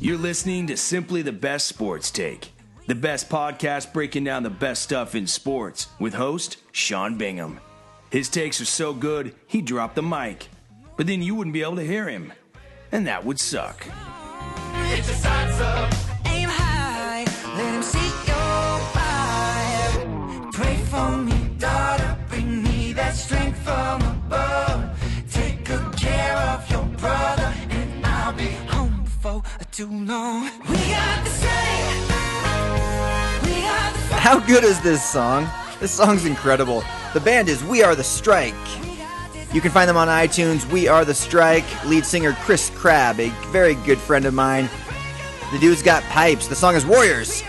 You're listening to Simply the Best Sports Take, the best podcast breaking down the best stuff in sports with host Sean Bingham. His takes are so good, he dropped the mic, but then you wouldn't be able to hear him, and that would suck. Get your sights up, aim high, let him see your fire. Pray for me, daughter, bring me that strength from above. Take good care of your brother, and I'll be home before too long. We got the strength. We got the fire. How good is this song? This song's incredible. The band is We Are the Strike. You can find them on iTunes. We Are the Strike. Lead singer Chris Crabb, a very good friend of mine. The dude's got pipes. The song is Warriors.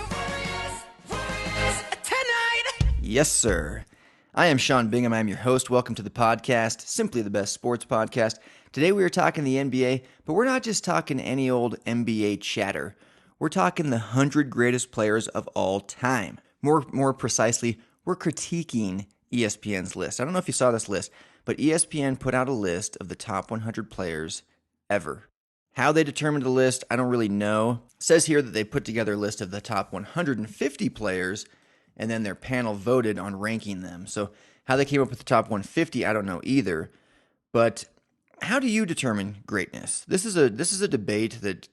Yes, sir. I am Sean Bingham. I am your host. Welcome to the podcast, Simply the Best Sports Podcast. Today we are talking the NBA, but we're not just talking any old NBA chatter. We're talking the 100 greatest players of all time. More precisely, we're critiquing ESPN's list. I don't know if you saw this list, but ESPN put out a list of the top 100 players ever. How they determined the list, I don't really know. It says here that they put together a list of the top 150 players, and then their panel voted on ranking them. So how they came up with the top 150, I don't know either. But how do you determine greatness? This is a debate that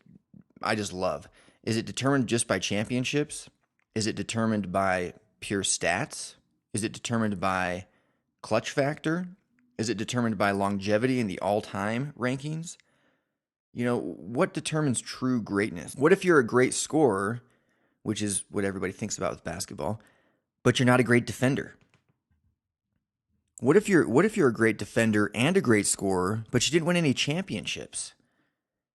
I just love. Is it determined just by championships? Is it determined by pure stats? Is it determined by clutch factor? Is it determined by longevity in the all-time rankings? You know, what determines true greatness? What if you're a great scorer, which is what everybody thinks about with basketball, but you're not a great defender? What if you're a great defender and a great scorer, but you didn't win any championships?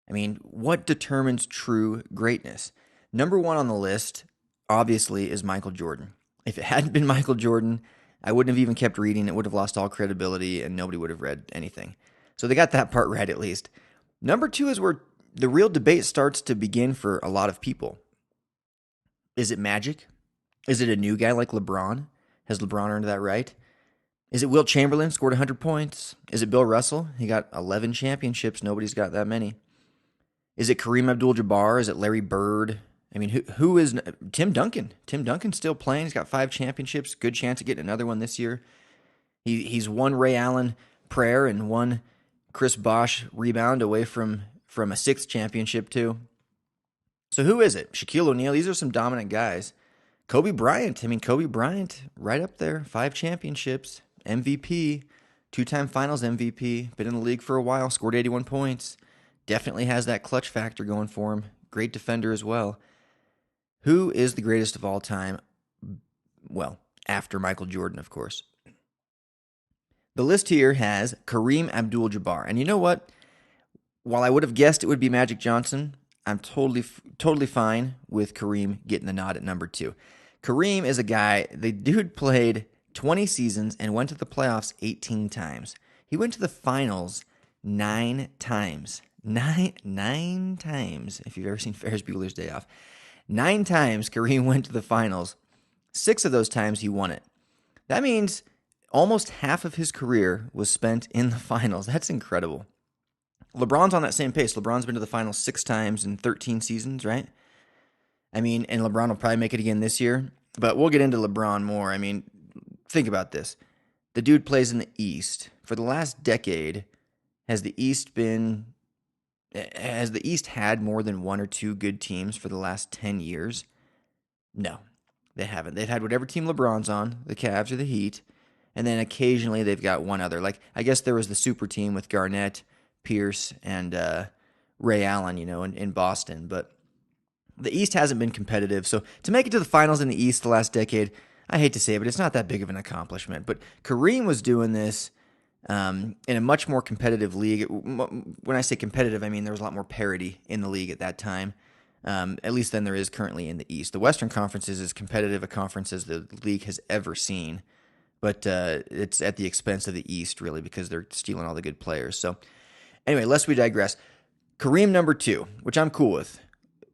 I mean, what determines true greatness? Number one on the list, obviously, is Michael Jordan. If it hadn't been Michael Jordan, I wouldn't have even kept reading. It would have lost all credibility, and nobody would have read anything. So they got that part right, at least. Number two is where the real debate starts to begin for a lot of people. Is it Magic? Is it a new guy like LeBron? Has LeBron earned that right? Is it Wilt Chamberlain, scored 100 points? Is it Bill Russell? He got 11 championships. Nobody's got that many. Is it Kareem Abdul-Jabbar? Is it Larry Bird? I mean, who is Tim Duncan? Tim Duncan's still playing. He's got 5 championships. Good chance of getting another one this year. He's one Ray Allen prayer and one Chris Bosh rebound away from a 6th championship too. So who is it? Shaquille O'Neal. These are some dominant guys. Kobe Bryant. I mean, Kobe Bryant, right up there. 5 championships. MVP. 2-time finals MVP. Been in the league for a while. Scored 81 points. Definitely has that clutch factor going for him. Great defender as well. Who is the greatest of all time? Well, after Michael Jordan, of course. The list here has Kareem Abdul-Jabbar. And you know what? While I would have guessed it would be Magic Johnson, I'm totally fine with Kareem getting the nod at number 2. Kareem is a guy, the dude played 20 seasons and went to the playoffs 18 times. He went to the finals 9 times. Nine times, if you've ever seen Ferris Bueller's Day Off. 9 times Kareem went to the finals. 6 of those times he won it. That means almost half of his career was spent in the finals. That's incredible. LeBron's on that same pace. LeBron's been to the finals 6 times in 13 seasons, right? I mean, and LeBron will probably make it again this year, but we'll get into LeBron more. I mean, think about this. The dude plays in the East. For the last decade, has the East had more than 1 or 2 good teams for the last 10 years? No, they haven't. They've had whatever team LeBron's on, the Cavs or the Heat, and then occasionally they've got one other. Like, I guess there was the super team with Garnett, Pierce, and Ray Allen, in Boston. But the East hasn't been competitive. So to make it to the finals in the East the last decade, I hate to say it, but it's not that big of an accomplishment. But Kareem was doing this in a much more competitive league. When I say competitive, I mean there was a lot more parity in the league at that time, at least than there is currently in the East. The Western Conference is as competitive a conference as the league has ever seen, but it's at the expense of the East, really, because they're stealing all the good players. So anyway, lest we digress, Kareem number 2, which I'm cool with.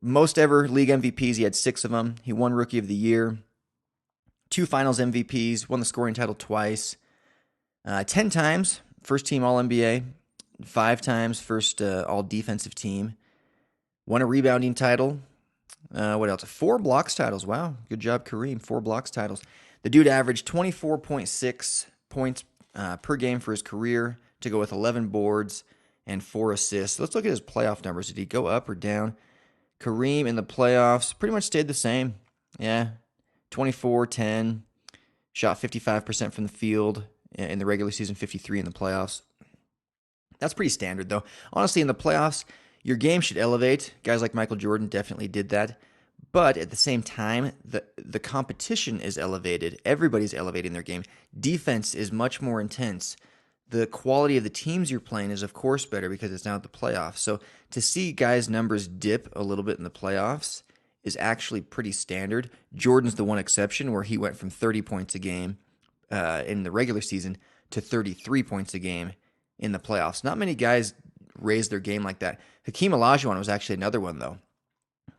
Most ever league MVPs, he had 6 of them. He won Rookie of the Year, 2 Finals MVPs, won the scoring title twice, 10 times first team All-NBA, 5 times first All-Defensive team. Won a rebounding title. What else? 4 blocks titles. Wow, good job, Kareem. 4 blocks titles. The dude averaged 24.6 points per game for his career to go with 11 boards and 4 assists. Let's look at his playoff numbers. Did he go up or down? Kareem in the playoffs pretty much stayed the same. Yeah, 24, 10, shot 55% from the field in the regular season, 53 in the playoffs. That's pretty standard, though. Honestly, in the playoffs, your game should elevate. Guys like Michael Jordan definitely did that. But at the same time, the competition is elevated. Everybody's elevating their game. Defense is much more intense. The quality of the teams you're playing is, of course, better because it's now the playoffs. So to see guys' numbers dip a little bit in the playoffs is actually pretty standard. Jordan's the one exception where he went from 30 points a game in the regular season to 33 points a game in the playoffs. Not many guys raised their game like that. Hakeem Olajuwon was actually another one, though.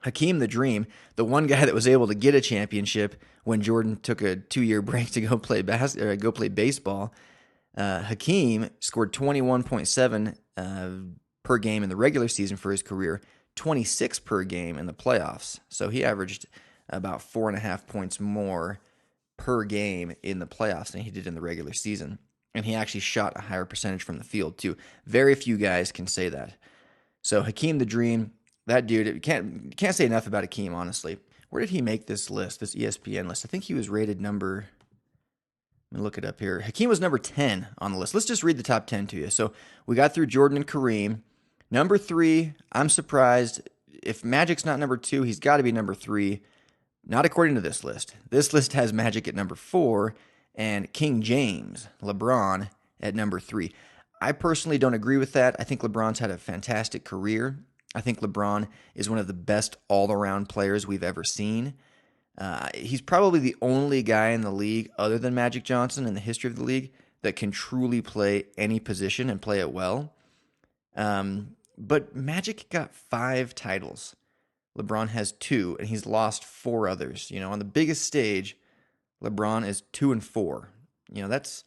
Hakeem the Dream, the one guy that was able to get a championship when Jordan took a 2-year break to go play baseball. Hakeem scored 21.7 per game in the regular season for his career, 26 per game in the playoffs. So he averaged about 4.5 points more per game in the playoffs than he did in the regular season. And he actually shot a higher percentage from the field, too. Very few guys can say that. So Hakeem the Dream, that dude, can't say enough about Hakeem, honestly. Where did he make this list, this ESPN list? I think he was rated number... Let me look it up here. Hakeem was number 10 on the list. Let's just read the top 10 to you. So we got through Jordan and Kareem. Number 3, I'm surprised. If Magic's not number 2, he's got to be number 3. Not according to this list. This list has Magic at number 4 and King James, LeBron, at number 3. I personally don't agree with that. I think LeBron's had a fantastic career. I think LeBron is one of the best all-around players we've ever seen. He's probably the only guy in the league, other than Magic Johnson in the history of the league, that can truly play any position and play it well. But Magic got 5 titles. LeBron has 2, and he's lost 4 others. You know, on the biggest stage, LeBron is 2 and 4. You know, that's,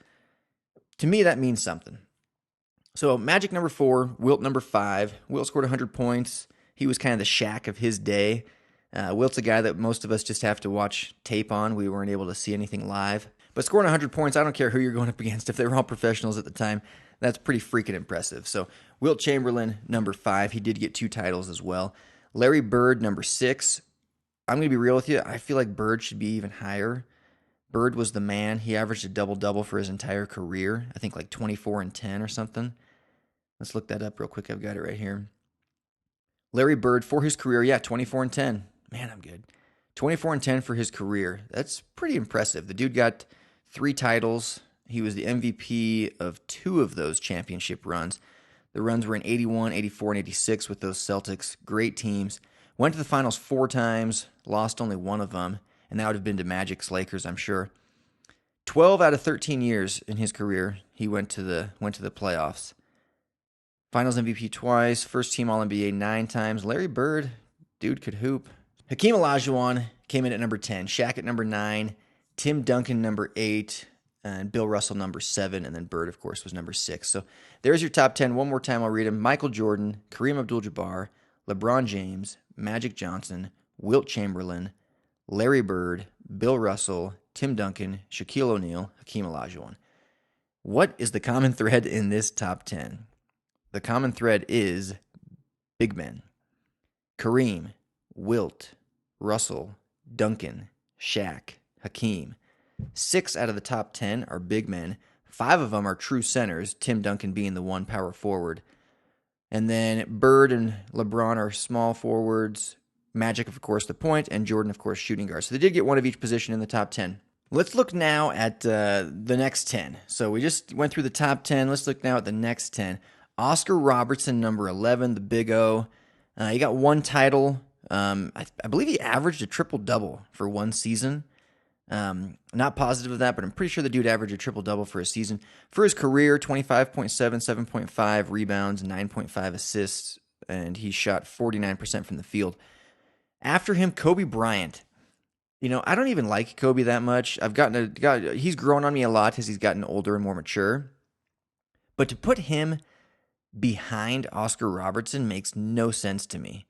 to me, that means something. So Magic number 4, Wilt number 5. Wilt scored 100 points. He was kind of the Shaq of his day. Wilt's a guy that most of us just have to watch tape on. We weren't able to see anything live. But scoring 100 points, I don't care who you're going up against. If they were all professionals at the time, that's pretty freaking impressive. So Wilt Chamberlain, number 5. He did get 2 titles as well. Larry Bird, number 6. I'm going to be real with you. I feel like Bird should be even higher. Bird was the man. He averaged a double-double for his entire career. I think like 24 and 10 or something. Let's look that up real quick. I've got it right here. Larry Bird, for his career, 24 and 10. Man, I'm good. 24 and 10 for his career. That's pretty impressive. The dude got 3 titles. He was the MVP of 2 of those championship runs. The runs were in 81, 84, and 86 with those Celtics. Great teams. Went to the finals 4 times, lost only 1 of them, and that would have been to Magic's Lakers, I'm sure. 12 out of 13 years in his career, he went to the playoffs. Finals MVP twice, first team All-NBA 9 times. Larry Bird, dude could hoop. Hakeem Olajuwon came in at number 10, Shaq at number 9, Tim Duncan number 8, and Bill Russell number 7, and then Bird, of course, was number 6. So there's your top 10. One more time, I'll read them. Michael Jordan, Kareem Abdul-Jabbar, LeBron James, Magic Johnson, Wilt Chamberlain, Larry Bird, Bill Russell, Tim Duncan, Shaquille O'Neal, Hakeem Olajuwon. What is the common thread in this top 10? The common thread is big men. Kareem, Wilt, Russell, Duncan, Shaq, Hakeem. 6 out of the top 10 are big men. 5 of them are true centers, Tim Duncan being the one power forward. And then Bird and LeBron are small forwards. Magic, of course, the point, and Jordan, of course, shooting guard. So they did get one of each position in the top 10. Let's look now at the next 10. So we just went through the top 10. Let's look now at the next 10. Oscar Robertson, number 11, the Big O. He got 1 title. I believe he averaged a triple-double for 1 season. Not positive of that, but I'm pretty sure the dude averaged a triple-double for a season. For his career, 25.7, 7.5 rebounds, 9.5 assists, and he shot 49% from the field. After him, Kobe Bryant. You know, I don't even like Kobe that much. He's grown on me a lot as he's gotten older and more mature. But to put him behind Oscar Robertson makes no sense to me.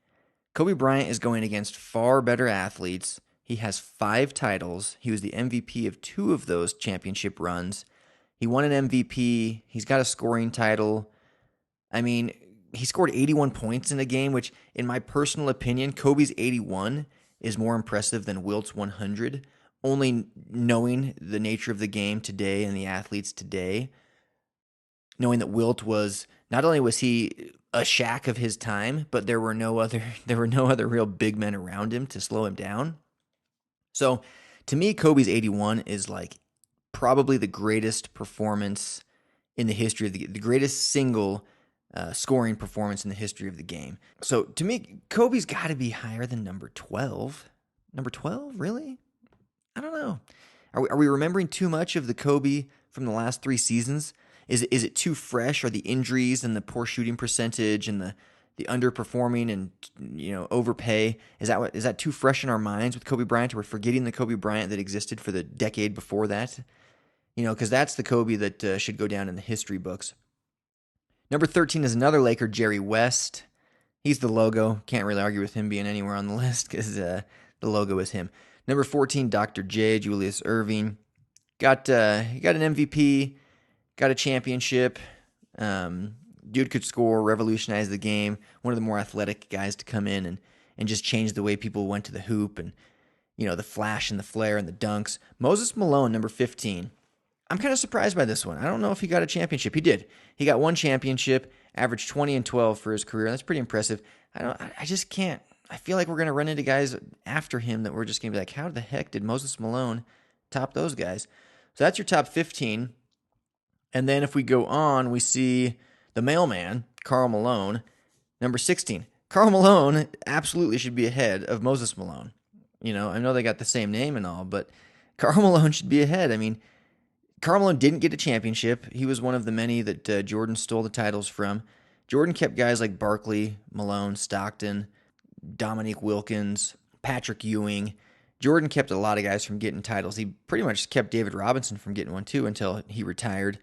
Kobe Bryant is going against far better athletes. He has 5 titles. He was the MVP of 2 of those championship runs. He won an MVP. He's got a scoring title. I mean, he scored 81 points in a game, which, in my personal opinion, Kobe's 81 is more impressive than Wilt's 100. Only knowing the nature of the game today and the athletes today, knowing that Wilt was, not only was he a Shaq of his time, but there were no other real big men around him to slow him down. So, to me, Kobe's 81 is like probably the greatest performance in the history of the greatest single scoring performance in the history of the game. So, to me, Kobe's got to be higher than number 12. Number 12, really? I don't know. Are we remembering too much of the Kobe from the last 3 seasons? Is it too fresh? Are the injuries and the poor shooting percentage and the underperforming and overpay, is that too fresh in our minds with Kobe Bryant? Or we're forgetting the Kobe Bryant that existed for the decade before that? Because that's the Kobe that should go down in the history books. Number 13 is another Laker, Jerry West. He's the logo. Can't really argue with him being anywhere on the list because the logo is him. Number 14, Dr. J, Julius Erving. He got an MVP, got a championship. Dude could score, revolutionize the game. One of the more athletic guys to come in and just change the way people went to the hoop and, the flash and the flare and the dunks. Moses Malone, number 15. I'm kind of surprised by this one. I don't know if he got a championship. He did. He got 1 championship, averaged 20 and 12 for his career. That's pretty impressive. I just can't. I feel like we're going to run into guys after him that we're just going to be like, how the heck did Moses Malone top those guys? So that's your top 15. And then if we go on, we see the mailman, Karl Malone, number 16. Karl Malone absolutely should be ahead of Moses Malone. I know they got the same name and all, but Karl Malone should be ahead. I mean, Karl Malone didn't get a championship. He was one of the many that Jordan stole the titles from. Jordan kept guys like Barkley, Malone, Stockton, Dominique Wilkins, Patrick Ewing. Jordan kept a lot of guys from getting titles. He pretty much kept David Robinson from getting one too until he retired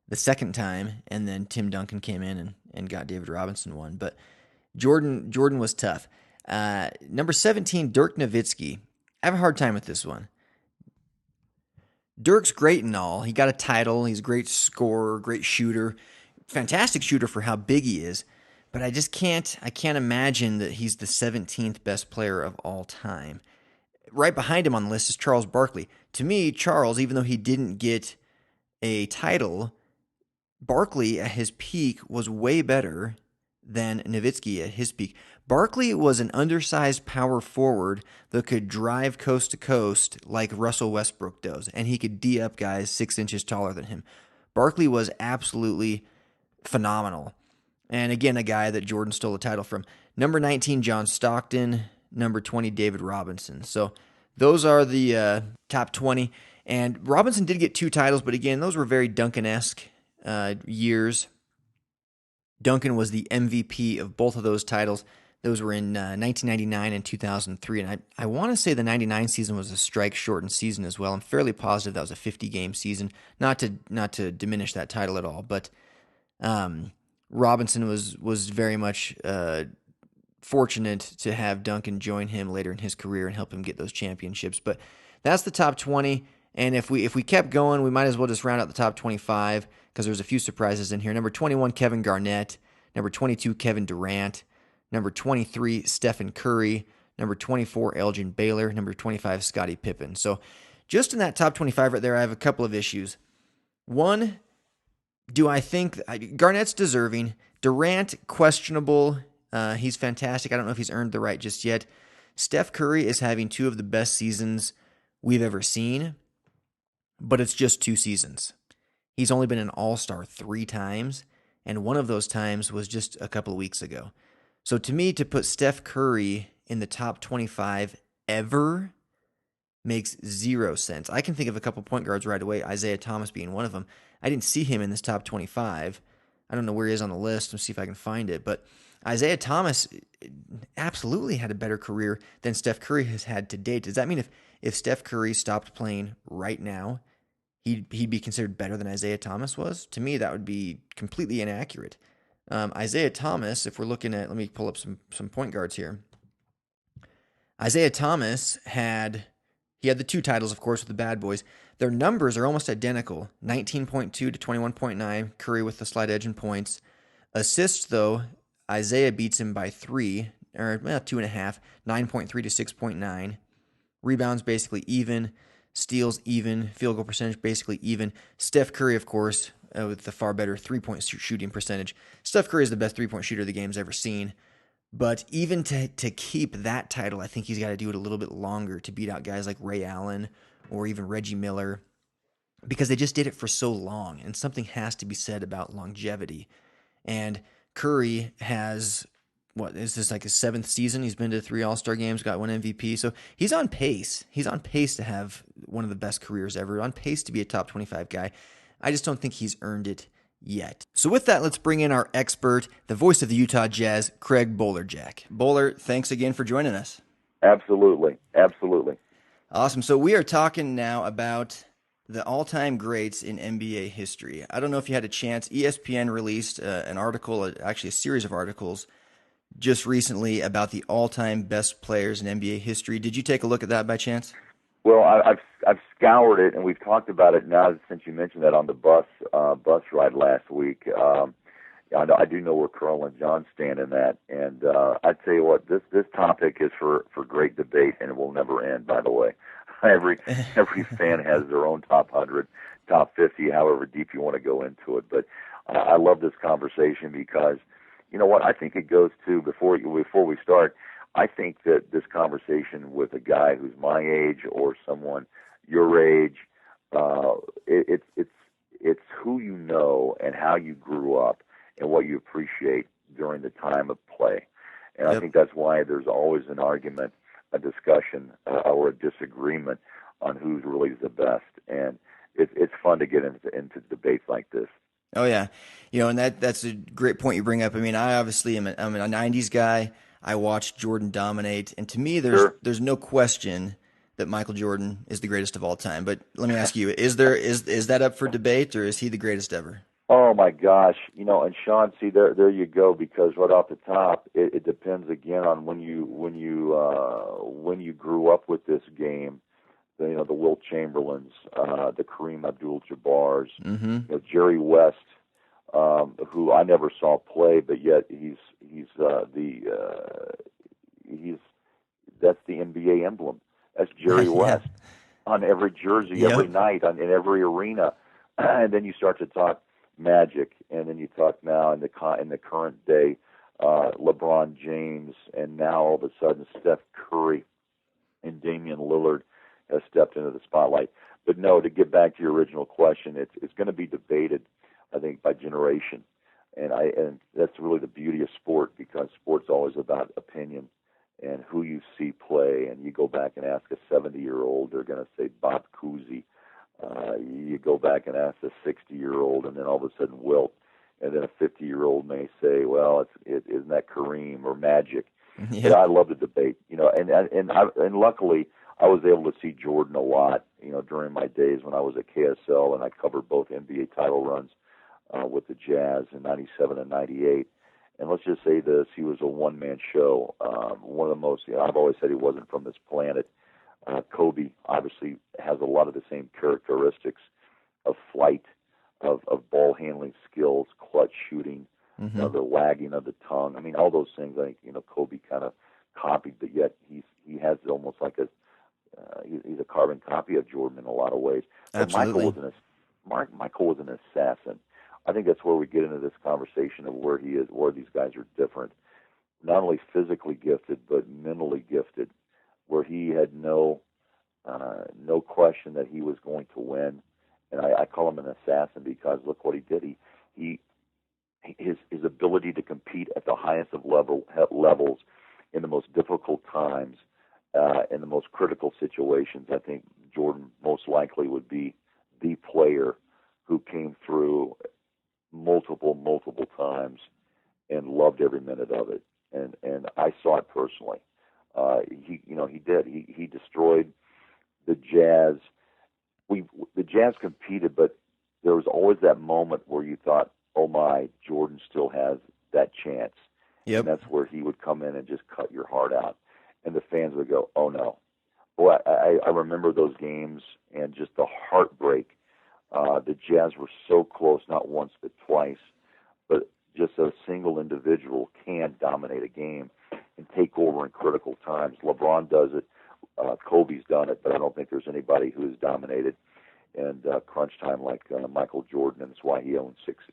the second time, and then Tim Duncan came in and got David Robinson one. But Jordan was tough. Number 17, Dirk Nowitzki. I have a hard time with this one. Dirk's great and all. He got a title. He's a great scorer, great shooter, fantastic shooter for how big he is. But I can't imagine that he's the 17th best player of all time. Right behind him on the list is Charles Barkley. To me, Charles, even though he didn't get a title, Barkley at his peak was way better than Nowitzki at his peak. Barkley was an undersized power forward that could drive coast to coast like Russell Westbrook does, and he could D up guys 6 inches taller than him. Barkley was absolutely phenomenal. And again, a guy that Jordan stole the title from. Number 19, John Stockton. Number 20, David Robinson. So those are the top 20. And Robinson did get 2 titles, but again, those were very Duncan-esque years. Duncan was the MVP of both of those titles. Those were in 1999 and 2003. And I want to say the 99 season was a strike-shortened season as well. I'm fairly positive that was a 50-game season. Not to diminish that title at all, but Robinson was very much fortunate to have Duncan join him later in his career and help him get those championships. But that's the top 20. And if we kept going, we might as well just round out the top 25 because there's a few surprises in here. Number 21, Kevin Garnett. Number 22, Kevin Durant. Number 23, Stephen Curry. Number 24, Elgin Baylor. Number 25, Scottie Pippen. So just in that top 25 right there, I have a couple of issues. One, do I think Garnett's deserving? Durant, questionable. He's fantastic. I don't know if he's earned the right just yet. Steph Curry is having 2 of the best seasons we've ever seen, but it's just 2 seasons. He's only been an all-star 3 times, and one of those times was just a couple of weeks ago. So to me, to put Steph Curry in the top 25 ever makes 0 sense. I can think of a couple point guards right away, Isaiah Thomas being one of them. I didn't see him in this top 25. I don't know where he is on the list. Let's see if I can find it. But Isaiah Thomas absolutely had a better career than Steph Curry has had to date. Does that mean if Steph Curry stopped playing right now, he'd be considered better than Isaiah Thomas was? To me, that would be completely inaccurate. Isaiah Thomas, if we're looking at, let me pull up some point guards here. Isaiah Thomas had the 2 titles, of course, with the Bad Boys. Their numbers are almost identical, 19.2 to 21.9, Curry with the slight edge in points. Assists, though, Isaiah beats him by 3, or 2.5, 9.3 to 6.9. Rebounds basically even. Steals even. Field goal percentage basically even. Steph Curry, of course, with the far better 3-point shooting percentage. Steph Curry is the best 3-point shooter the game's ever seen. But even to keep that title, I think he's got to do it a little bit longer to beat out guys like Ray Allen or even Reggie Miller, because they just did it for so long, and something has to be said about longevity. And Curry has, what, is this like his 7th season? He's been to 3 All-Star games, got 1 MVP, so he's on pace. He's on pace to have one of the best careers ever, on pace to be a top 25 guy. I just don't think he's earned it yet. So with that, let's bring in our expert, the voice of the Utah Jazz, Craig Bolerjack. Bowler, thanks again for joining us. Absolutely. Awesome. So we are talking now about the all-time greats in NBA history. I don't know if you had a chance. ESPN released an article, actually a series of articles, just recently about the all-time best players in NBA history. Did you take a look at that by chance? Well, I've scoured it, and we've talked about it now since you mentioned that on the bus ride last week. I do know where Carl and John stand in that, and I tell you what, this topic is for great debate, and it will never end. By the way, every fan has their own top 100, top 50, however deep you want to go into it. But I love this conversation because, you know what, I think it goes to before we start. I think that this conversation with a guy who's my age or someone your age, it's who you know and how you grew up and what you appreciate during the time of play. And Yep. I think that's why there's always an argument, a discussion, or a disagreement on who's really the best. And it's fun to get into debates like this. Oh, yeah. And that's a great point you bring up. I mean, I obviously I'm a 90s guy. I watched Jordan dominate, and to me, there's no question that Michael Jordan is the greatest of all time. But let me ask you, is that up for debate, or is he the greatest ever? Oh my gosh, and Sean, see there you go, because right off the top, it depends again on when you grew up with this game. The Wilt Chamberlains, the Kareem Abdul-Jabbars, Mm-hmm. Jerry West, who I never saw play, but yet that's the NBA emblem. That's Jerry Yeah. West on every jersey, Yep. every night, in every arena. And then you start to talk Magic, and then you talk now in the current day, LeBron James, and now all of a sudden Steph Curry and Damian Lillard has stepped into the spotlight. But no, to get back to your original question, it's going to be debated, I think, by generation, and that's really the beauty of sport, because sport's always about opinion and who you see play. And you go back and ask a 70-year-old, they're going to say Bob Cousy. You go back and ask a 60-year-old, and then all of a sudden Wilt, and then a 50-year-old may say, well, isn't that Kareem or Magic? Yeah. But I love the debate, and luckily I was able to see Jordan a lot, during my days when I was at KSL, and I covered both NBA title runs with the Jazz in '97 and '98. And let's just say this: he was a one-man show. One of the most. I've always said he wasn't from this planet. Kobe obviously has a lot of the same characteristics of flight, of ball handling skills, clutch shooting, Mm-hmm. the wagging of the tongue. I mean, all those things. I think Kobe kind of copied, but yet he has almost like he's a carbon copy of Jordan in a lot of ways. But Absolutely. Michael was an assassin. I think that's where we get into this conversation of where he is, where these guys are different. Not only physically gifted, but mentally gifted, where he had no question that he was going to win. And I call him an assassin because look what he did. His ability to compete at the highest of levels in the most difficult times, in the most critical situations. I think Jordan most likely would be the player who came through multiple times and loved every minute of it. And I saw it personally. He did. He destroyed the Jazz. The Jazz competed, but there was always that moment where you thought, oh my, Jordan still has that chance. Yep. And that's where he would come in and just cut your heart out. and the fans would go, "Oh no." Boy, I remember those games and just the heartbreak. The Jazz were so close, not once but twice, but just a single individual can dominate a game and take over in critical times. LeBron does it. Kobe's done it, but I don't think there's anybody who has dominated in crunch time like Michael Jordan, and that's why he owns 6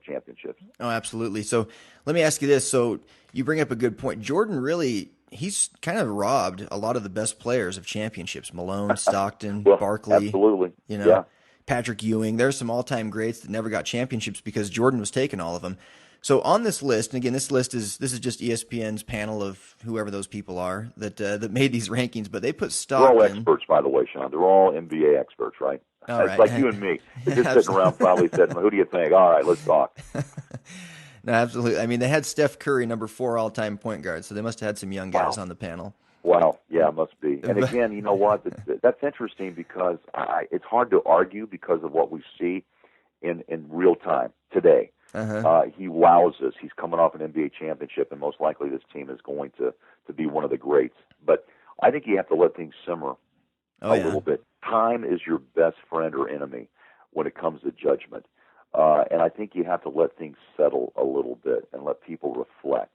championships. Oh, absolutely. So let me ask you this. So you bring up a good point. Jordan really, he's kind of robbed a lot of the best players of championships. Malone, Stockton, Well, Barkley. absolutely. Yeah. Patrick Ewing. There's some all-time greats that never got championships because Jordan was taking all of them. So on this list, and again, this is just ESPN's panel of whoever those people are that made these rankings, but they put Stockton. They're all experts, by the way, Sean. They're all NBA experts, right? All it's right. like you and me. They're just sitting around probably said, "Who do you think?" All right, let's talk. No, absolutely. I mean, they had Steph Curry, number 4 all-time point guard, so they must have had some young guys on the panel. Wow, yeah, it must be. And again, you know what? That's interesting because it's hard to argue because of what we see in real time today. He wows us. He's coming off an NBA championship, and most likely this team is going to be one of the greats. But I think you have to let things simmer a little bit. Time is your best friend or enemy when it comes to judgment. And I think you have to let things settle a little bit and let people reflect.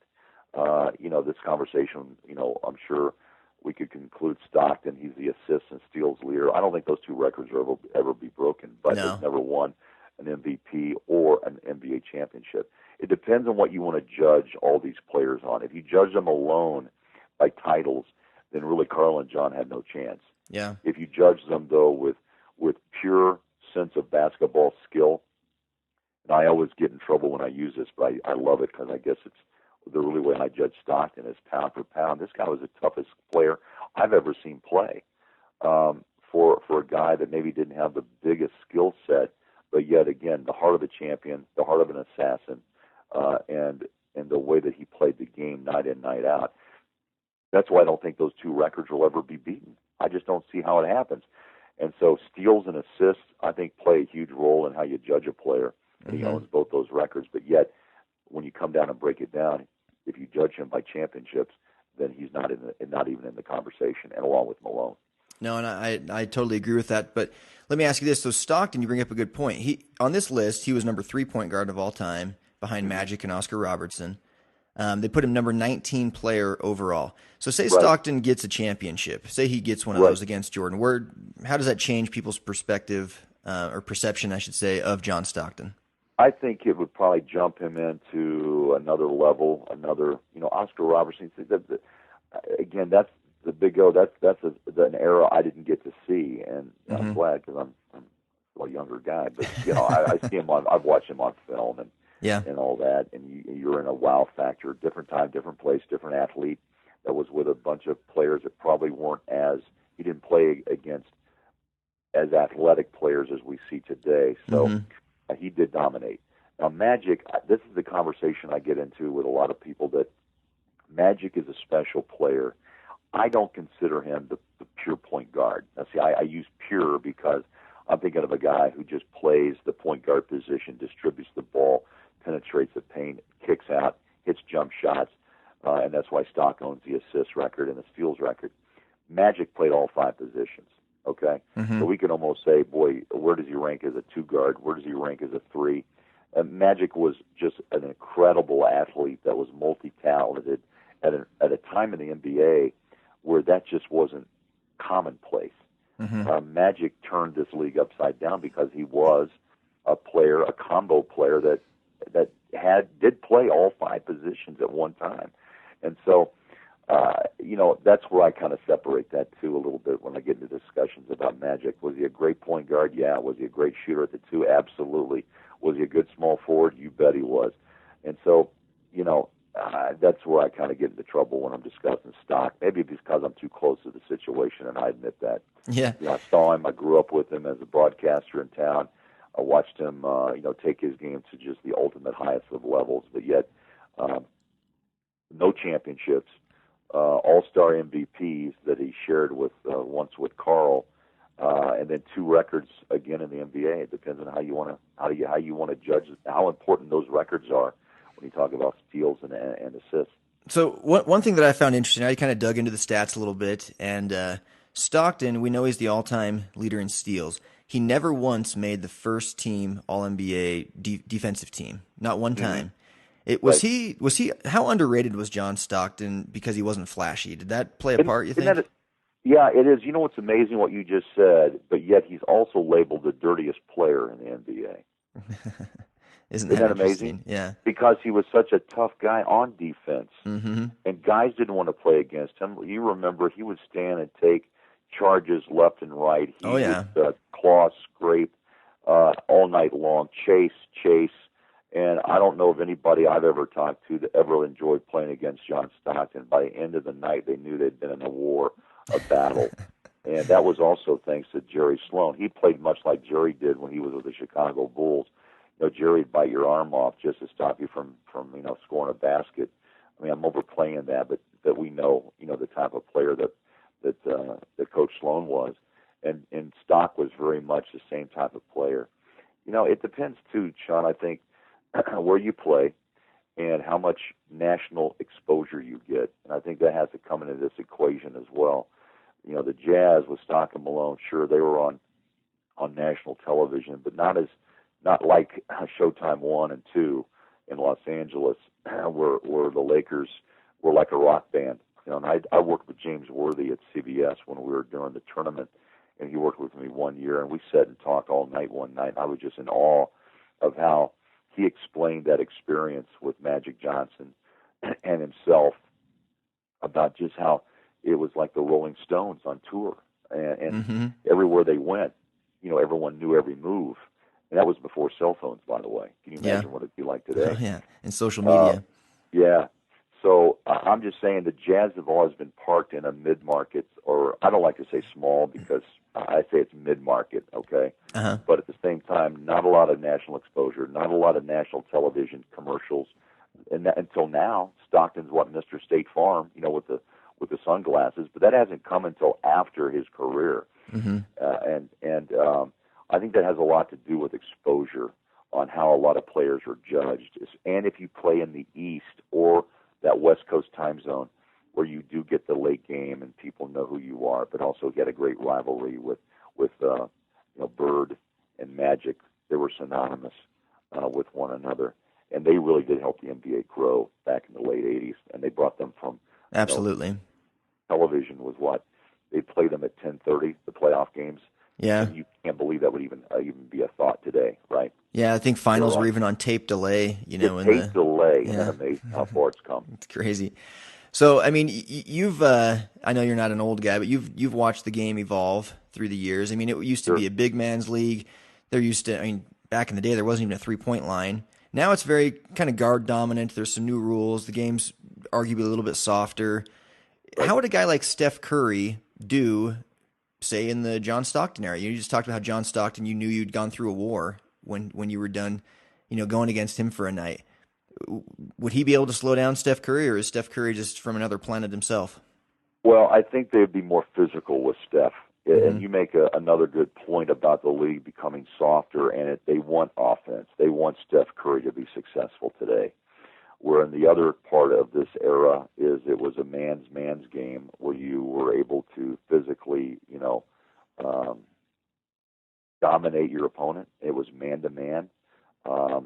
This conversation, I'm sure we could conclude Stockton. He's the assist and steals leader. I don't think those 2 records will ever be broken, but he's never won an MVP or an NBA championship. It depends on what you want to judge all these players on. If you judge them alone by titles, then really Carl and John had no chance. Yeah. If you judge them, though, with pure sense of basketball skill, and I always get in trouble when I use this, but I love it because I guess it's the really way I judge Stockton is pound for pound. This guy was the toughest player I've ever seen play. For a guy that maybe didn't have the biggest skill set, but yet again, the heart of a champion, the heart of an assassin, and the way that he played the game night in, night out. That's why I don't think those 2 records will ever be beaten. I just don't see how it happens. And so steals and assists, I think, play a huge role in how you judge a player. And he owns both those records. But yet, when you come down and break it down, if you judge him by championships, then he's not even in the conversation, and along with Malone. No, and I totally agree with that. But let me ask you this. So Stockton, you bring up a good point. On this list, he was number 3 point guard of all time behind Magic and Oscar Robertson. They put him number 19 player overall. So say Stockton gets a championship. Say he gets one of those against Jordan. How does that change people's perspective or perception, I should say, of John Stockton? I think it would probably jump him into another level, Oscar Robertson. Again, that's the Big O. That's an era I didn't get to see, and I'm glad because I'm a younger guy. But I see him I've watched him on film and all that, and you're in a wow factor. Different time, different place, different athlete. That was with a bunch of players that probably weren't he didn't play against as athletic players as we see today. So. He did dominate. Now, Magic, this is the conversation I get into with a lot of people, that Magic is a special player. I don't consider him the pure point guard. Now, see, I use pure because I'm thinking of a guy who just plays the point guard position, distributes the ball, penetrates the paint, kicks out, hits jump shots, and that's why Stock owns the assist record and the steals record. Magic played all 5 positions. Okay, so we can almost say, boy, where does he rank as a 2 guard? Where does he rank as a 3? Magic was just an incredible athlete that was multi-talented at a time in the NBA where that just wasn't commonplace. Magic turned this league upside down because he was a player, a combo player that did play all 5 positions at one time, and so. That's where I kind of separate that too a little bit when I get into discussions about Magic. Was he a great point guard? Yeah. Was he a great shooter at the 2? Absolutely. Was he a good small forward? You bet he was. And so, that's where I kind of get into trouble when I'm discussing Stock. Maybe because I'm too close to the situation, and I admit that. Yeah. I saw him. I grew up with him as a broadcaster in town. I watched him, take his game to just the ultimate highest of levels, but yet no championships. All-star MVPs that he shared with once with Carl, and then 2 records again in the NBA. It depends on how you want to judge how important those records are when you talk about steals and assists. So one thing that I found interesting, I kind of dug into the stats a little bit, and Stockton, we know he's the all-time leader in steals. He never once made the first team All-NBA defensive team, not one time. Was he? How underrated was John Stockton because he wasn't flashy? Did that play a part? You think? Yeah, it is. You know what's amazing what you just said, but yet he's also labeled the dirtiest player in the NBA. Isn't that amazing? amazing? Yeah. Because he was such a tough guy on defense, Mm-hmm. and guys didn't want to play against him. You remember he would stand and take charges left and right. He would claw, scrape all night long, chase. And I don't know of anybody I've ever talked to that ever enjoyed playing against John Stockton. By the end of the night, they knew they'd been in a war, a battle. And that was also thanks to Jerry Sloan. He played much like Jerry did when he was with the Chicago Bulls. You know, Jerry'd bite your arm off just to stop you from scoring a basket. I mean, I'm overplaying that, but that we know, the type of player that Coach Sloan was. And Stock was very much the same type of player. It depends, too, Sean, I think, where you play and how much national exposure you get. And I think that has to come into this equation as well. The Jazz with Stock and Malone, sure, they were on national television, but not like Showtime 1 and 2 in Los Angeles, where the Lakers were like a rock band. And I worked with James Worthy at CBS when we were doing the tournament, and he worked with me one year, and we sat and talked all night one night. And I was just in awe of how he explained that experience with Magic Johnson and himself about just how it was like the Rolling Stones on tour, and everywhere they went, everyone knew every move. And that was before cell phones, by the way. Can you imagine what it'd be like today? Yeah, and social media. Yeah. So I'm just saying the Jazz have always been parked in a mid-market, or I don't like to say small because I say it's mid-market, okay? But at the same time, not a lot of national exposure, not a lot of national television commercials. And until now, Stockton's Mr. State Farm, with the sunglasses, but that hasn't come until after his career. I think that has a lot to do with exposure on how a lot of players are judged. And if you play in the East or that West Coast time zone where you do get the late game and people know who you are, but also get a great rivalry with Bird and Magic. They were synonymous with one another. And they really did help the NBA grow back in the late 80s. And they brought them from... Absolutely. Television was what? They played them at 10:30, the playoff games. Yeah. And you can't believe that would even be a thought today, right? Yeah, I think finals were even on tape delay, tape delay. Isn't that amazing how far it's come? It's crazy. So, I mean, you've I know you're not an old guy, but you've watched the game evolve through the years. I mean, it used to be a big man's league. There used to, back in the day, there wasn't even a three-point line. Now it's very kind of guard dominant. There's some new rules. The game's arguably a little bit softer. Right. How would a guy like Steph Curry do, say, in the John Stockton era? You just talked about how John Stockton, you knew you'd gone through a war when you were done, going against him for a night. Would he be able to slow down Steph Curry, or is Steph Curry just from another planet himself? Well, I think they'd be more physical with Steph. And you make another good point about the league becoming softer, and they want offense. They want Steph Curry to be successful today. Where in the other part of this era is it was a man's game where you were able to physically, dominate your opponent. It was man to man.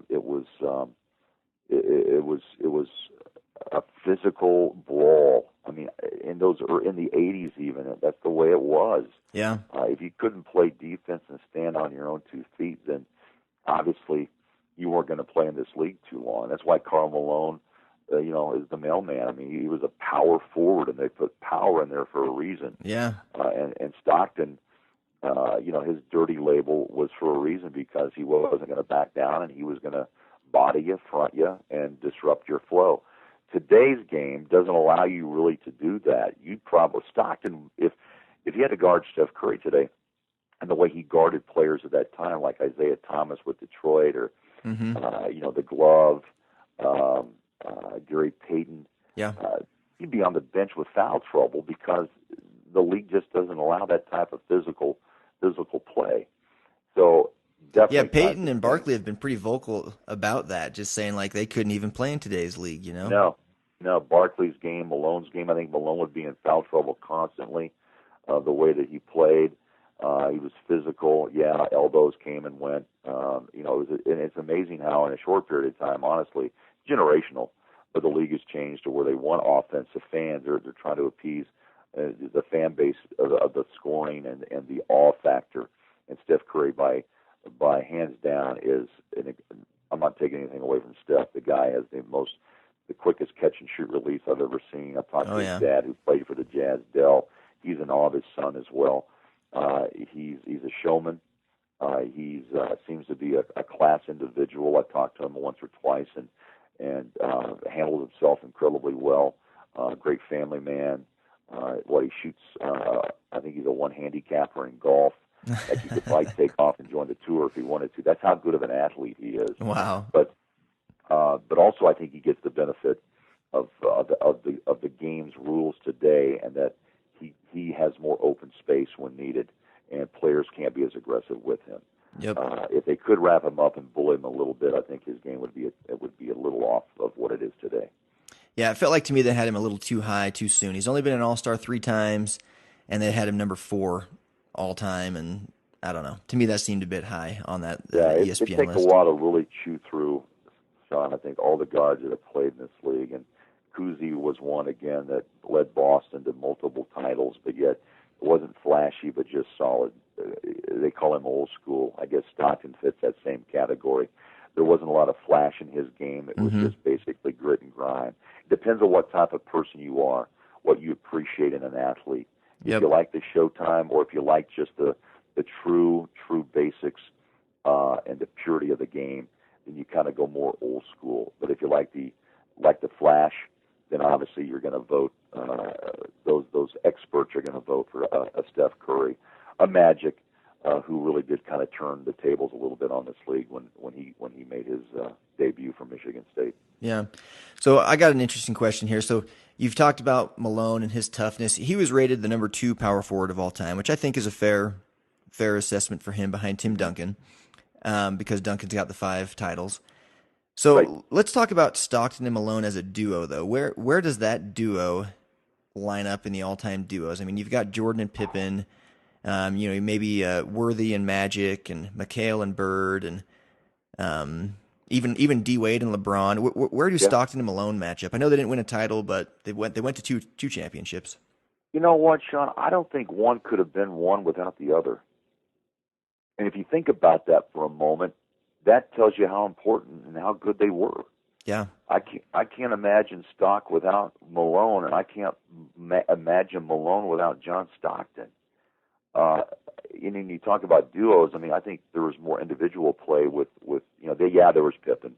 It was a physical brawl. I mean, in the 80s even, that's the way it was. Yeah. If you couldn't play defense and stand on your own 2 feet, then obviously you weren't going to play in this league too long. That's why Karl Malone, is the mailman. I mean, he was a power forward, and they put power in there for a reason. Yeah. And Stockton, his dirty label was for a reason, because he wasn't going to back down, and he was going to body you, front you, and disrupt your flow. Today's game doesn't allow you really to do that. You'd probably Stockton, if you had to guard Steph Curry today, and the way he guarded players at that time, like Isaiah Thomas with Detroit, or the glove, Gary Payton, he'd be on the bench with foul trouble, because the league just doesn't allow that type of physical play. So definitely, yeah, Payton and Barkley have been pretty vocal about that, just saying like they couldn't even play in today's league. No, No, Barkley's game, Malone's game. I think Malone would be in foul trouble constantly. The way that he played, he was physical. Yeah, elbows came and went. And it's amazing how in a short period of time, honestly, generational. But the league has changed to where they want offensive fans. They're trying to appease the fan base of the scoring and the awe factor. And Steph Curry, by hands down, I'm not taking anything away from Steph. The guy has the quickest catch and shoot release I've ever seen. I've talked to his dad, who played for the Jazz, Dell. He's in awe of his son as well. He's a showman. He seems to be a class individual. I've talked to him once or twice, and handled himself incredibly well. Great family man. He shoots. I think he's a one handicapper in golf. Like he could probably take off and join the tour if he wanted to. That's how good of an athlete he is. Wow. But also I think he gets the benefit of the game's rules today, and that he has more open space when needed, and players can't be as aggressive with him. Yep. If they could wrap him up and bully him a little bit, I think his game would be a little off of what it is today. Yeah, it felt like to me they had him a little too high too soon. He's only been an All-Star 3 times, and they had him number 4 all time, and I don't know. To me, that seemed a bit high on that ESPN list. It takes a while to really chew through, Sean. I think all the guards that have played in this league, and Kuzi was one again that led Boston to multiple titles, but yet it wasn't flashy, but just solid. They call him old school. I guess Stockton fits that same category. There wasn't a lot of flash in his game. It was just basically grit and grind. It depends on what type of person you are, what you appreciate in an athlete. If you like the showtime, or if you like just the true basics and the purity of the game, then you kind of go more old school. But if you like the flash, then obviously you're going to vote. Those experts are going to vote for a Steph Curry, a Magic, who really did kind of turn the tables a little bit on this league when he made his debut for Michigan State. Yeah. So I got an interesting question here. So you've talked about Malone and his toughness. He was rated the number 2 power forward of all time, which I think is a fair assessment for him behind Tim Duncan, because Duncan's got the 5 titles. So Let's talk about Stockton and Malone as a duo, though. Where does that duo line up in the all-time duos? I mean, you've got Jordan and Pippen, maybe Worthy and Magic, and McHale and Bird, and even D Wade and LeBron. Where do Stockton and Malone match up? I know they didn't win a title, but they went to two championships. You know what, Sean? I don't think one could have been one without the other. And if you think about that for a moment, that tells you how important and how good they were. Yeah. I can't imagine Stock without Malone, and I can't imagine Malone without John Stockton. And you talk about duos. I mean, I think there was more individual play with there was Pippen,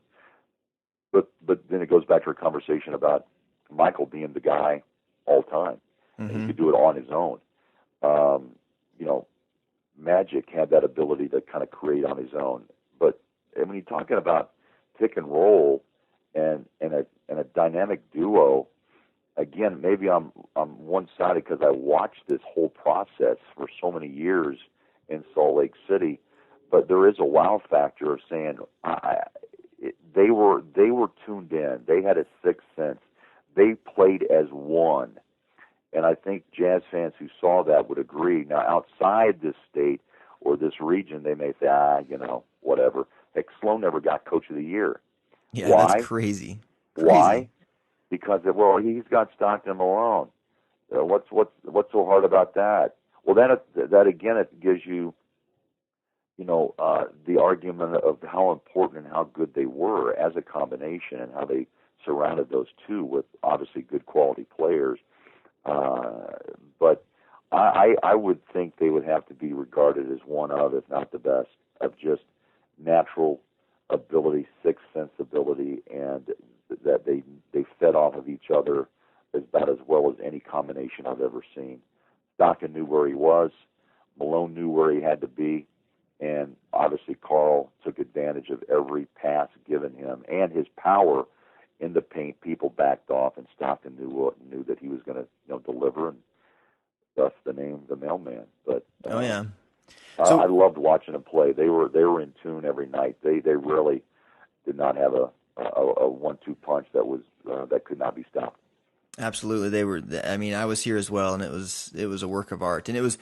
but then it goes back to a conversation about Michael being the guy all time, and he could do it on his own. Magic had that ability to kind of create on his own, but when you're talking about pick and roll and a dynamic duo, again, maybe I'm one-sided because I watched this whole process for so many years in Salt Lake City, but there is a wow factor of saying they were tuned in. They had a sixth sense. They played as one, and I think Jazz fans who saw that would agree. Now, outside this state or this region, they may say, whatever. Heck, Sloan never got Coach of the Year. Yeah, Why? That's crazy. Why? Because he's got Stockton and Malone. What's so hard about that? Well, that again, it gives you, the argument of how important and how good they were as a combination, and how they surrounded those two with obviously good quality players. But I would think they would have to be regarded as one of, if not the best, of just natural ability, sixth sense ability, and that they fed off of each other about as well as any combination I've ever seen. Stockton knew where he was. Malone knew where he had to be. And obviously Carl took advantage of every pass given him. And his power in the paint, people backed off, and Stockton knew that he was going to deliver, and thus the name, the mailman. But I loved watching them play. They were in tune every night. They really did not have a 1-2 punch that was that could not be stopped. Absolutely, they were. I mean, I was here as well, and it was a work of art, and it was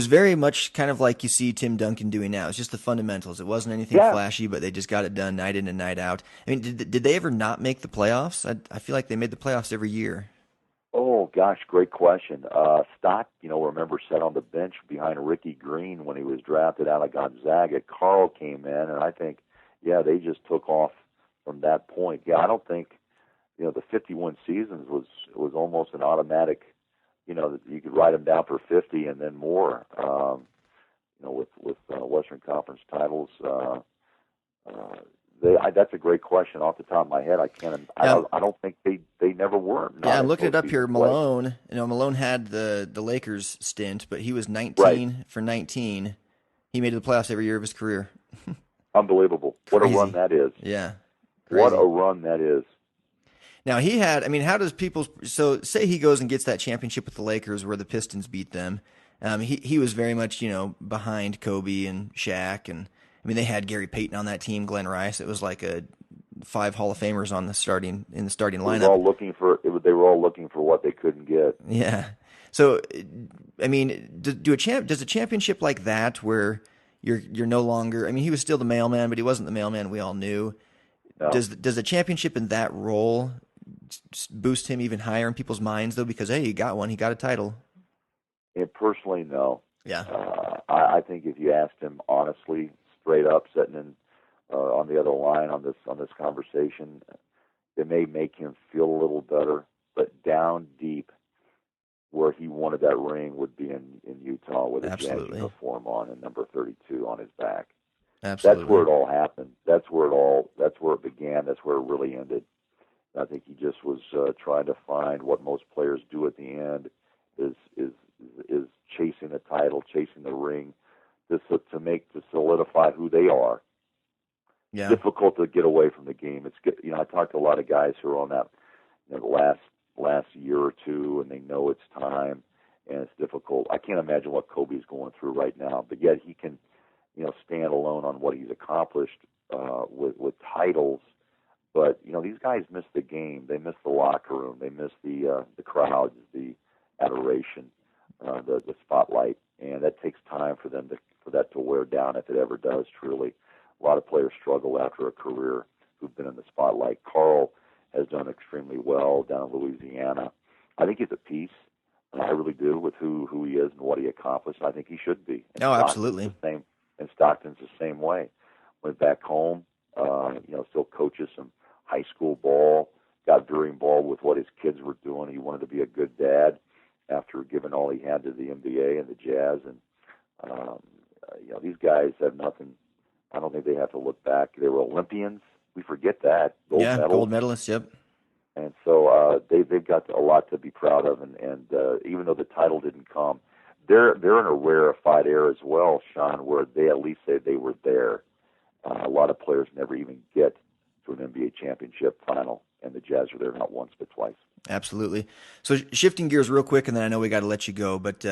very much kind of like you see Tim Duncan doing now. It's just the fundamentals. It wasn't anything flashy, but they just got it done night in and night out. I mean, did they ever not make the playoffs? I feel like they made the playoffs every year. Oh gosh, great question. Remember, sat on the bench behind Ricky Green when he was drafted out of Gonzaga. Carl came in, and I think, they just took off from that point. I don't think. The 51 seasons was almost an automatic, that you could write them down for 50 and then more. With Western Conference titles, that's a great question. Off the top of my head, I can't. Yeah. I don't think they never were. Yeah, I'm looking it up here. Malone, Malone had the Lakers stint, but he was 19 for 19. He made the playoffs every year of his career. Unbelievable! What a run that is. Yeah, crazy. What a run that is. Now he had, how does people, so say he goes and gets that championship with the Lakers where the Pistons beat them. He was very much, behind Kobe and Shaq. And they had Gary Payton on that team, Glenn Rice. It was like 5 Hall of Famers in the starting lineup. They were all looking for what they couldn't get. Yeah. So, does a championship like that where you're no longer, he was still the mailman, but he wasn't the mailman we all knew. No. Does a championship in that role boost him even higher in people's minds, though? Because, hey, he got one. He got a title. Personally, no. Yeah. I think if you asked him honestly, straight up, sitting in on the other line on this conversation, it may make him feel a little better. But down deep, where he wanted that ring would be in Utah with a Jazz uniform on and number 32 on his back. Absolutely. That's where it all happened. That's where it began. That's where it really ended. I think he just was trying to find what most players do at the end is chasing the title, chasing the ring, to solidify who they are. Yeah. Difficult to get away from the game. It's good. I talked to a lot of guys who are on that the last year or two, and they know it's time, and it's difficult. I can't imagine what Kobe's going through right now, but yet he can stand alone on what he's accomplished with titles. But these guys miss the game. They miss the locker room. They miss the crowds, the adoration, the spotlight, and that takes time for that to wear down, if it ever does. Truly, a lot of players struggle after a career who've been in the spotlight. Carl has done extremely well down in Louisiana. I think he's at peace. I really do, with who he is and what he accomplished. I think he should be. And absolutely. And Stockton's the same way. Went back home, still coaches some high school ball, got very involved with what his kids were doing. He wanted to be a good dad after giving all he had to the NBA and the Jazz. And, these guys have nothing. I don't think they have to look back. They were Olympians. We forget that. Gold medalists, yep. And so they've got a lot to be proud of. And even though the title didn't come, they're in a rarefied era as well, Sean, where they at least say they were there. A lot of players never even get to an NBA championship final, and the Jazz are there not once but twice. Absolutely. So shifting gears real quick, and then I know we got to let you go, but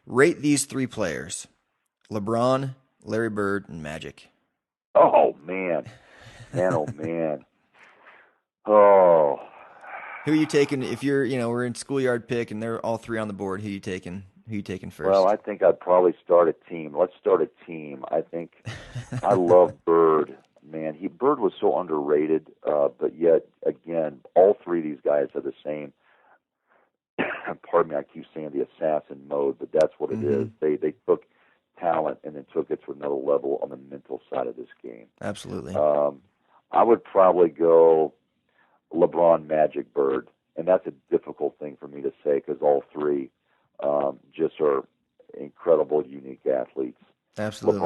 rate these 3 players: LeBron, Larry Bird, and Magic. Oh, man. Oh, man. Oh. Who are you taking if you're, we're in schoolyard pick and they're all 3 on the board? Who are you taking? Who are you taking first? Well, I think I'd probably start a team. Let's start a team. I think I love Bird. Man, Bird was so underrated, but yet, again, all 3 of these guys are the same. Pardon me, I keep saying the assassin mode, but that's what it is. They took talent and then took it to another level on the mental side of this game. Absolutely. I would probably go LeBron, Magic, Bird, and that's a difficult thing for me to say because all 3 just are incredible, unique athletes. Absolutely.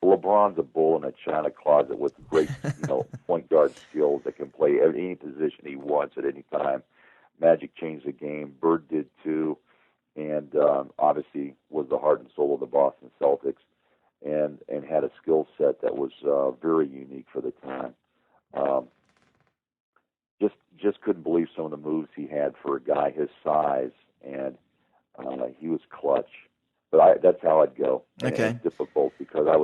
LeBron's a bull in a china closet with great, point guard skills that can play any position he wants at any time. Magic changed the game. Bird did too, and obviously was the heart and soul of the Boston Celtics, and had a skill set that was very unique for the time. Just couldn't believe some of the moves he had for a guy his size, and he was clutch. But that's how I'd go. And okay. It's difficult because I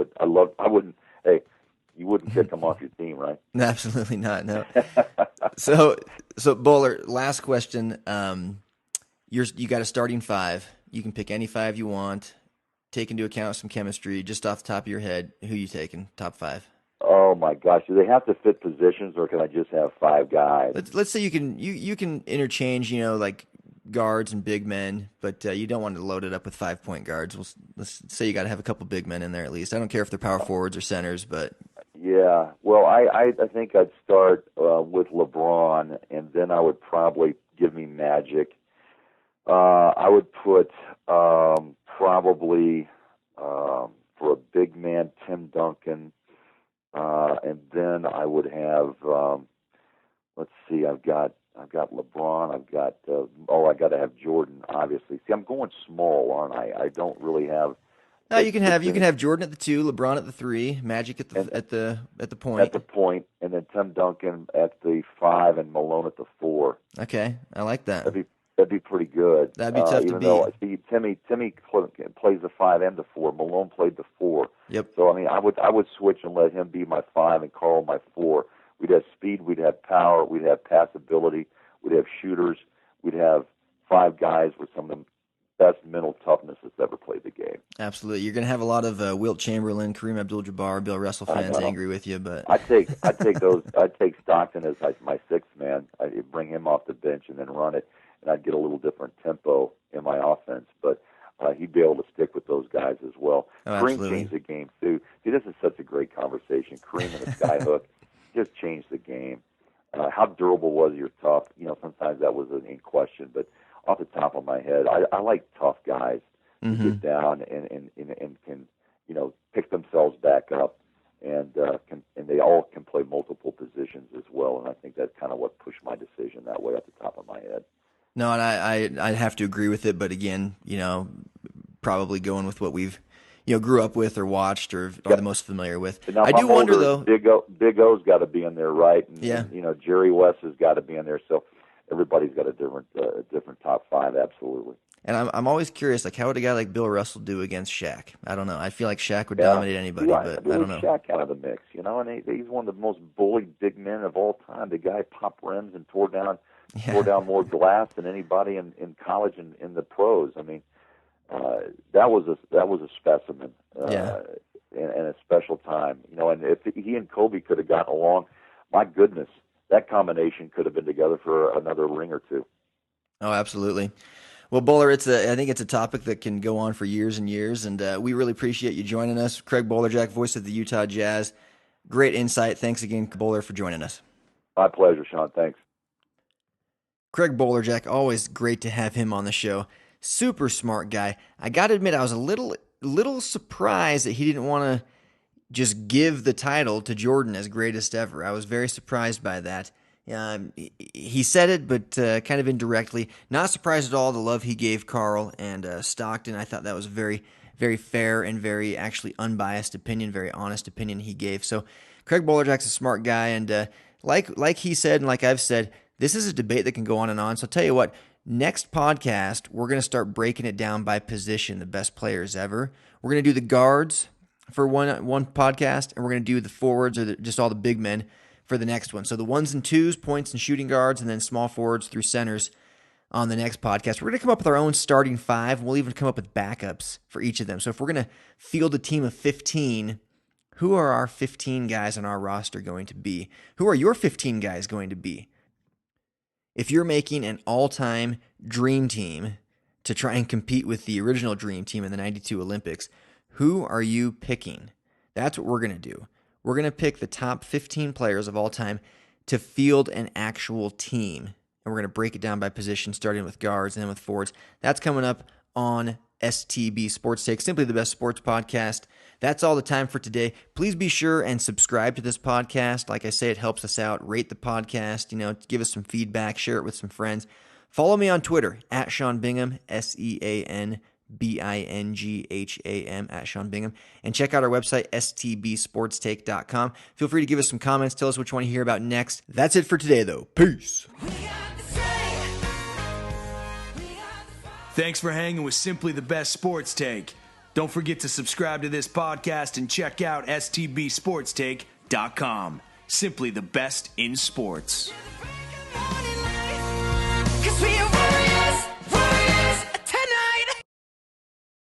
wouldn't. Hey, You wouldn't kick him off your team, right? Absolutely not. No. So Bowler, last question. You got a starting five. You can pick any five you want. Take into account some chemistry. Just off the top of your head, who you taking? Top five. Oh my gosh, do they have to fit positions, or can I just have five guys? Let's say you can interchange, like guards and big men, but you don't want to load it up with 5-point guards. Let's say you got to have a couple big men in there at least. I don't care if they're power forwards or centers, but yeah. Well, I think I'd start with LeBron, and then I would probably give me Magic. I would put probably for a big man Tim Duncan, and then I would have let's see, I've got LeBron, I got to have Jordan, obviously. See, I'm going small, aren't I? I don't really have. No, you can have Jordan at the 2, LeBron at the 3, Magic at the point. At the point, and then Tim Duncan at the 5, and Malone at the 4. Okay, I like that. That'd be pretty good. That'd be tough to beat. Though, see, Timmy plays the 5 and the 4. Malone played the 4. Yep. So I would switch and let him be my 5 and Karl my 4. We'd have speed, we'd have power, we'd have passability, we'd have shooters, we'd have 5 guys with some of the best mental toughness that's ever played the game. Absolutely. You're going to have a lot of Wilt Chamberlain, Kareem Abdul-Jabbar, Bill Russell fans angry with you, but I'd take those. I'd take Stockton as my 6th man. I'd bring him off the bench and then run it, and I'd get a little different tempo in my offense. But he'd be able to stick with those guys as well. Oh, Kareem changed the game too. See, this is such a great conversation. Kareem and the skyhook just changed the game. How durable was he or tough? Sometimes that was in question, but off the top of my head, I like tough guys who get down and can pick themselves back up, and they all can play multiple positions as well. And I think that's kind of what pushed my decision that way off the top of my head. No, and I'd have to agree with it, but again, probably going with what we've grew up with or watched or are the most familiar with. Now, I do wonder though. Big O's got to be in there, right? And, yeah. And, Jerry West has got to be in there. So everybody's got a different top 5, absolutely. And I'm always curious, like, how would a guy like Bill Russell do against Shaq? I don't know. I feel like Shaq would dominate anybody, but I don't know. Shaq out of the mix, and he's one of the most bullied big men of all time. The guy popped rims and tore down more glass than anybody in college and in the pros. I mean, that was a specimen, and a special time, And if he and Kobe could have gotten along, my goodness, that combination could have been together for another ring or two. Oh, absolutely. Well, Bowler, I think it's a topic that can go on for years and years, and we really appreciate you joining us. Craig Bolerjack, voice of the Utah Jazz. Great insight. Thanks again, Bowler, for joining us. My pleasure, Sean. Thanks. Craig Bolerjack, always great to have him on the show. Super smart guy. I got to admit, I was a little surprised that he didn't want to just give the title to Jordan as greatest ever. I was very surprised by that. He said it, but kind of indirectly. Not surprised at all the love he gave Karl and Stockton. I thought that was a very, very fair and very actually unbiased opinion, very honest opinion he gave. So Craig Bolerjack's a smart guy, and like he said and like I've said, this is a debate that can go on and on. So I'll tell you what, next podcast, we're going to start breaking it down by position, the best players ever. We're going to do the guards for one podcast, and we're going to do the forwards or just all the big men for the next one. So the 1s and 2s, points and shooting guards, and then small forwards through centers on the next podcast. We're going to come up with our own starting 5. We'll even come up with backups for each of them. So if we're going to field a team of 15, who are our 15 guys on our roster going to be? Who are your 15 guys going to be? If you're making an all-time dream team to try and compete with the original dream team in the 92 Olympics, who are you picking? That's what we're going to do. We're going to pick the top 15 players of all time to field an actual team. And we're going to break it down by position, starting with guards and then with forwards. That's coming up on STB Sports Take, simply the best sports podcast. That's all the time for today. Please be sure and subscribe to this podcast. Like I say, it helps us out. Rate the podcast, give us some feedback, share it with some friends. Follow me on Twitter, at Sean Bingham, SeanBingham, at Sean Bingham. And check out our website, stbsportstake.com. Feel free to give us some comments. Tell us what you want to hear about next. That's it for today, though. Peace. Thanks for hanging with Simply the Best Sports Take. Don't forget to subscribe to this podcast and check out stbsportstake.com. ESPN.com. Simply the best in sports. 'Cause we